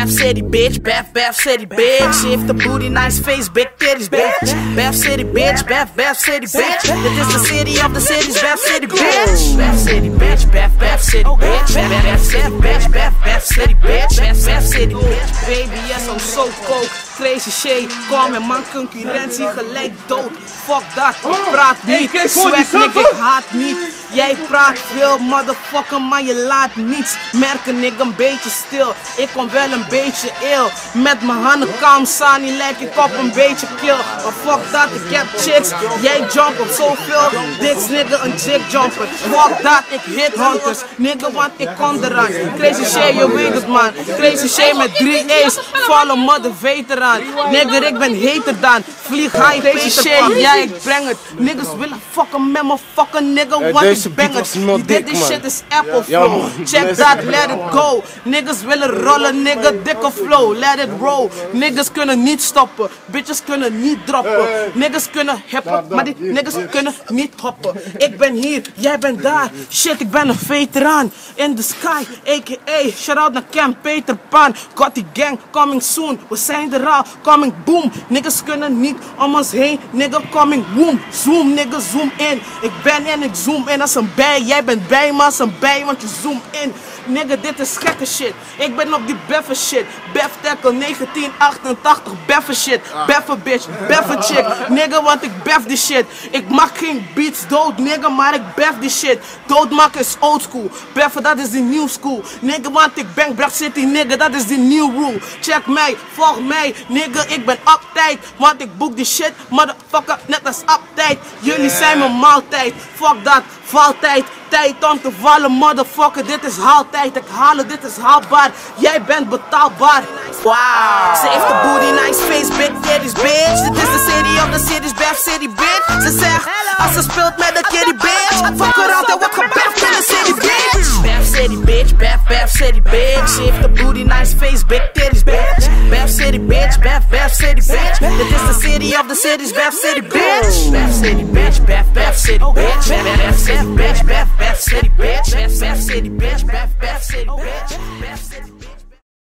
Bath City bitch, Bath City bitch. She heeft de booty, nice face, big titties bitch. Bath City bitch, Bath City bitch. Dit is de city of the cities, Bath City bitch. Bath City bitch, Bath City bitch. Bath City bitch, Bath City bitch. Bath City bitch. Baby, yes, I'm so coke. Crazy shade, kom en man, concurrentie gelijk dood. Fuck dat, ik praat niet. Swag nigga, ik haat niet. Jij praat veel, motherfucker, maar je laat niets. Merken nigga een beetje stil, ik kom wel een beetje ill. Met mijn handen kalm, Sani lijk ik op een beetje kill. Maar fuck dat, ik heb chicks, jij jump op zoveel. Dit nigga een chick jumper. Fuck dat, ik hit hunters. Nigga, want ik kom eraan. Crazy shade, je weet het man. Crazy shade met 3 A's, volle mother veteran. Nigger, ik ben heter dan. Vlieg high, crazy shade, ja ik breng het. Niggas willen fucken met me fucking nigga, want ik bang het. Dit shit is Apple flow. Check dat, let it go. Niggas willen rollen, nigga, dikke flow. Let it roll. Niggas kunnen niet stoppen. Bitches kunnen niet droppen. Niggas kunnen hippen, maar die niggas kunnen niet hoppen. Ik ben hier, jij bent daar. Shit, ik ben een veteraan. In the sky, a.k.a. Shout out naar Camp Peter Pan. Got die gang, coming soon. We zijn er al, coming boom. Niggas kunnen niet om ons heen. Nigga, coming boom. Zoom, nigga, zoom in. Ik ben en ik zoom in als een bij. Jij bent bij me als een bij, want je zoom in. Nigga, dit is gekke shit. Ik ben op die beffe shit. Bef tackle 1988. Beffe shit. Beffe bitch. Beffe chick. Nigga, want ik bef die shit. Ik maak geen beats dood, nigga, maar ik bef die shit. Doodmaken is old school. Beffen, dat is die new school. Nigga, want ik bang Bracht City, nigga, dat is die new rule. Check mij, volg mij, nigga, ik ben op tijd. Want ik boek die shit, motherfucker, net als op tijd. Jullie zijn mijn maaltijd. Fuck dat, valtijd. Tijd om te vallen, motherfucker, dit is haaltijd. Ik haal het, dit is haalbaar. Jij bent betaalbaar. Wow. Ze heeft de booty, nice face, big titties, bitch. Dit is de city of the cities, Bath City, bitch. Ze zegt, als ze speelt met de kitty, bitch. Fuck around en wordt gebeft in de city, bitch. Bath City, bitch, Bath City, bitch. Ze heeft de booty, nice face, big titties, bitch. Bath City, bitch, Bath City, bitch. Dit is de city of the cities, Bath City, bitch. Bath City, bitch, Bath City, bitch. Bath City, bitch, Bath City, bitch. Bath City, bitch, Bath City, bitch.